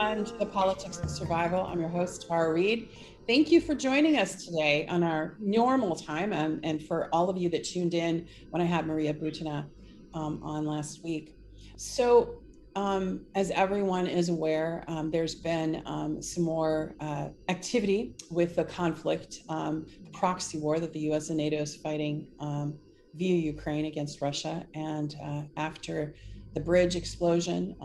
and the Politics of Survival. I'm your host, Tara Reade. Thank you for joining us today on our normal time, and for all of you that tuned in when I had Maria Butina on last week. So, as everyone is aware, there's been some more activity with the conflict, the proxy war that the U.S. and NATO is fighting via Ukraine against Russia. And after the bridge explosion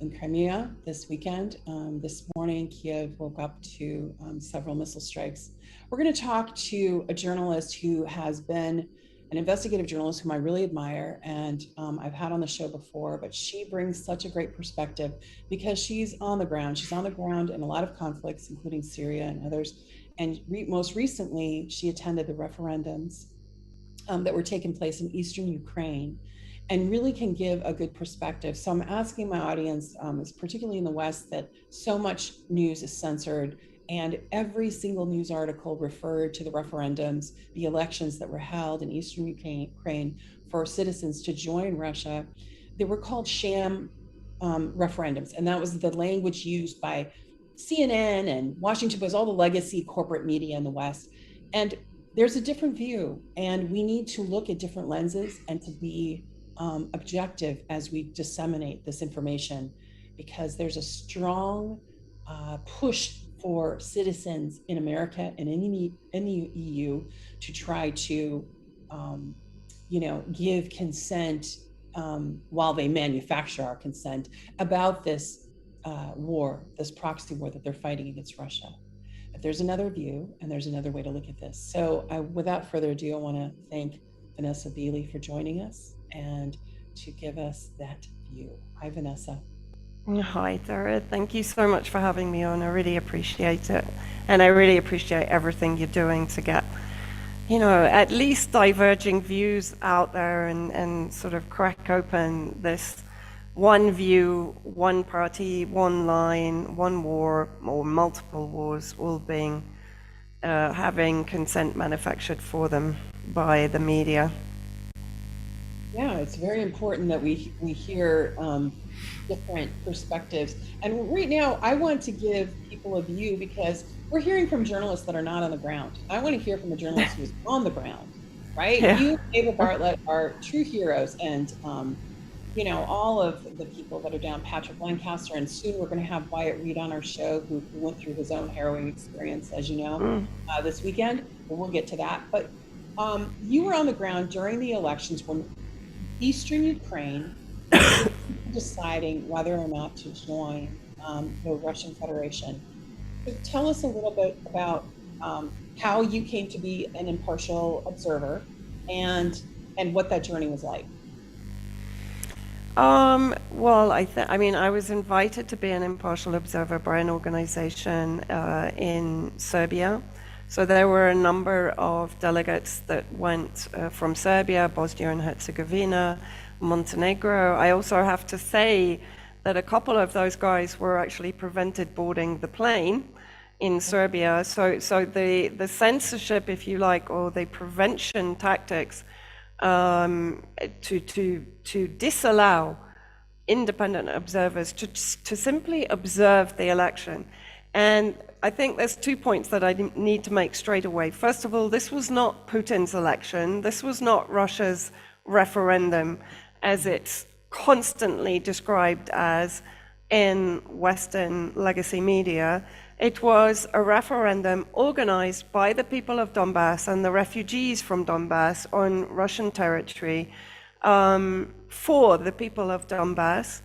in Crimea this weekend, this morning, Kiev woke up to several missile strikes. We're going to talk to a journalist who has been an investigative journalist whom I really admire, and I've had on the show before, but she brings such a great perspective because she's on the ground. She's on the ground in a lot of conflicts, including Syria and others. And most recently, she attended the referendums that were taking place in eastern Ukraine, and really can give a good perspective. So I'm asking my audience, particularly in the West, that so much news is censored, and every single news article referred to the referendums, the elections that were held in eastern Ukraine for citizens to join Russia. They were called sham referendums, and that was the language used by CNN and Washington Post, all the legacy corporate media in the West. And there's a different view, and we need to look at different lenses and to be objective as we disseminate this information, because there's a strong push for citizens in America and in the EU to try to, give consent while they manufacture our consent about this war, this proxy war that they're fighting against Russia. But there's another view, and there's another way to look at this. So without further ado, I want to thank Vanessa Beeley for joining us and to give us that view. Hi, Vanessa. Hi, Tara. Thank you so much for having me on. I really appreciate it. And I really appreciate everything you're doing to get, at least diverging views out there and sort of crack open this one view, one party, one line, one war, or multiple wars, all being having consent manufactured for them by the media. Yeah, it's very important that we hear different perspectives. And right now, I want to give people a view, because we're hearing from journalists that are not on the ground. I want to hear from a journalist who's on the ground, right? Yeah. You, Ava Bartlett, are true heroes, and all of the people that are down, Patrick Lancaster, and soon we're going to have Wyatt Reade on our show, who went through his own harrowing experience, as you know, this weekend. But we'll get to that. But you were on the ground during the elections when eastern Ukraine was deciding whether or not to join the Russian Federation. So tell us a little bit about how you came to be an impartial observer, and what that journey was like. Well, I was invited to be an impartial observer by an organization in Serbia. So there were a number of delegates that went from Serbia, Bosnia and Herzegovina, Montenegro. I also have to say that a couple of those guys were actually prevented boarding the plane in Serbia. So the censorship, if you like, or the prevention tactics to disallow independent observers to simply observe the election. And I think there's 2 points that I need to make straight away. First of all, this was not Putin's election. This was not Russia's referendum, as it's constantly described as in Western legacy media. It was a referendum organized by the people of Donbass and the refugees from Donbass on Russian territory for the people of Donbass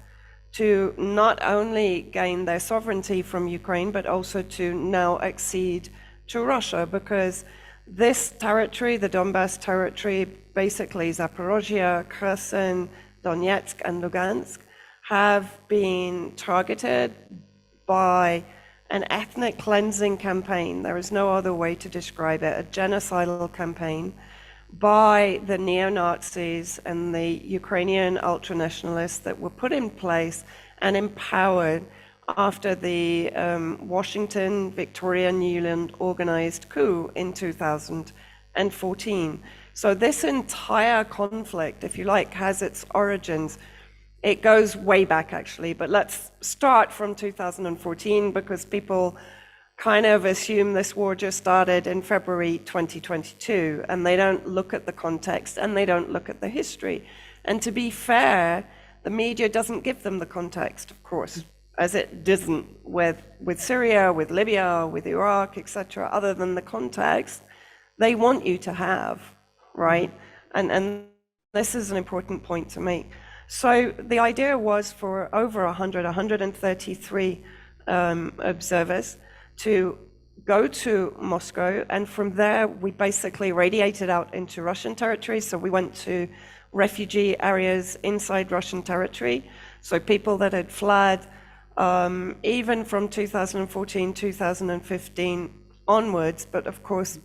to not only gain their sovereignty from Ukraine, but also to now accede to Russia, because this territory, the Donbass territory, basically Zaporozhye, Kherson, Donetsk, and Lugansk, have been targeted by an ethnic cleansing campaign. There is no other way to describe it, a genocidal campaign by the neo-Nazis and the Ukrainian ultranationalists that were put in place and empowered after the Washington Victoria Nuland organized coup in 2014. So this entire conflict, if you like, has its origins It goes way back, actually, but let's start from 2014 because people kind of assume this war just started in February 2022, and they don't look at the context and they don't look at the history. And to be fair, the media doesn't give them the context, of course, as it doesn't with Syria, with Libya, with Iraq, etc., other than the context they want you to have, right? And this is an important point to make. So the idea was for over 133 observers to go to Moscow, and from there we basically radiated out into Russian territory. So we went to refugee areas inside Russian territory, so people that had fled even from 2014, 2015 onwards, but of course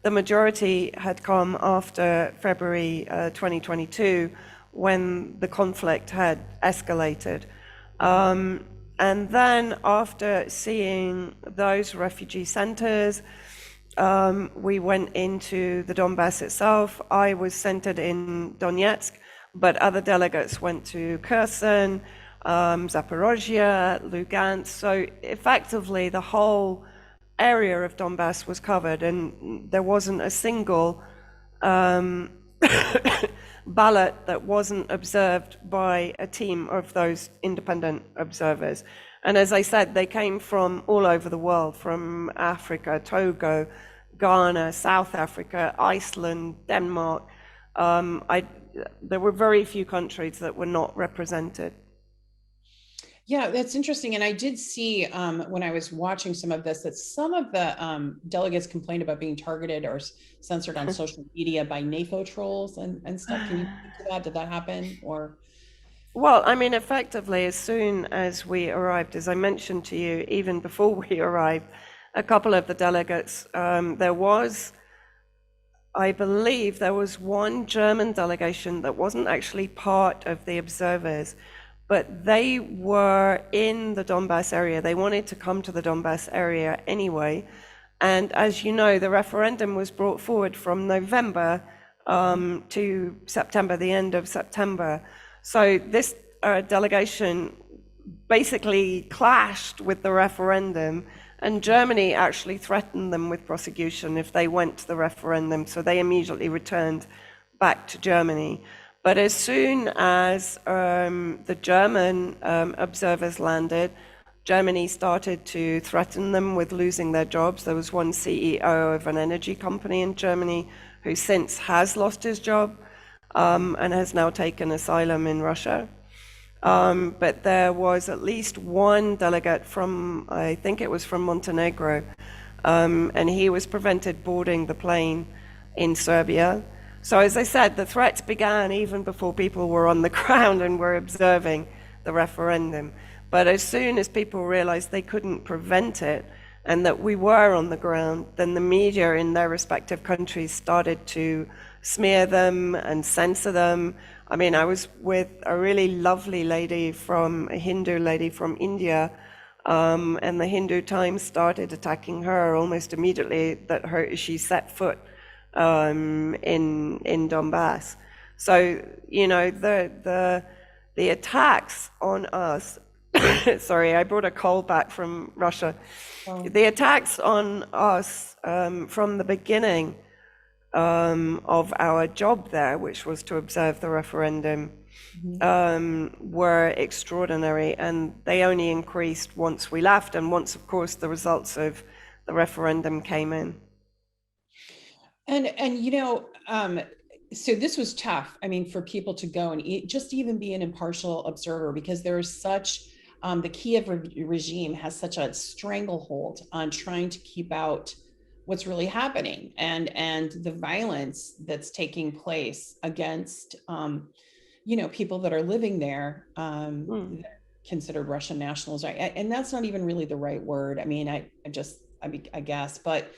the majority had come after February 2022 when the conflict had escalated. And then after seeing those refugee centers, we went into the Donbass itself. I was centered in Donetsk, but other delegates went to Kherson, Zaporozhye, Lugansk. So effectively the whole area of Donbass was covered, and there wasn't a single ballot that wasn't observed by a team of those independent observers. And as I said, they came from all over the world, from Africa, Togo, Ghana, South Africa, Iceland, Denmark. There were very few countries that were not represented. Yeah, that's interesting. And I did see when I was watching some of this that some of the delegates complained about being targeted or censored on social media by NAFO trolls and stuff. Can you speak to that? Did that happen? Or well, I mean, effectively, as soon as we arrived, as I mentioned to you, even before we arrived, a couple of the delegates, I believe there was one German delegation that wasn't actually part of the observers, but they were in the Donbass area. They wanted to come to the Donbass area anyway. And as you know, the referendum was brought forward from November to September, the end of September. So this delegation basically clashed with the referendum, and Germany actually threatened them with prosecution if they went to the referendum. So they immediately returned back to Germany. But as soon as the German observers landed, Germany started to threaten them with losing their jobs. There was one CEO of an energy company in Germany who since has lost his job and has now taken asylum in Russia. But there was at least one delegate from, I think it was from Montenegro, and he was prevented boarding the plane in Serbia. So as I said, the threats began even before people were on the ground and were observing the referendum. But as soon as people realized they couldn't prevent it and that we were on the ground, then the media in their respective countries started to smear them and censor them. I mean, I was with a really lovely lady a Hindu lady from India, and the Hindu Times started attacking her almost immediately that she set foot in Donbass. So, you know, the attacks on us, sorry, I brought a coal back from Russia. Oh. The attacks on us from the beginning of our job there, which was to observe the referendum, were extraordinary, and they only increased once we left and once, of course, the results of the referendum came in. And you know, so this was tough. I mean, for people to go and just even be an impartial observer, because there is such the Kiev regime has such a stranglehold on trying to keep out what's really happening and the violence that's taking place against you know, people that are living there, considered Russian nationals, right? And that's not even really the right word. I mean, I guess, but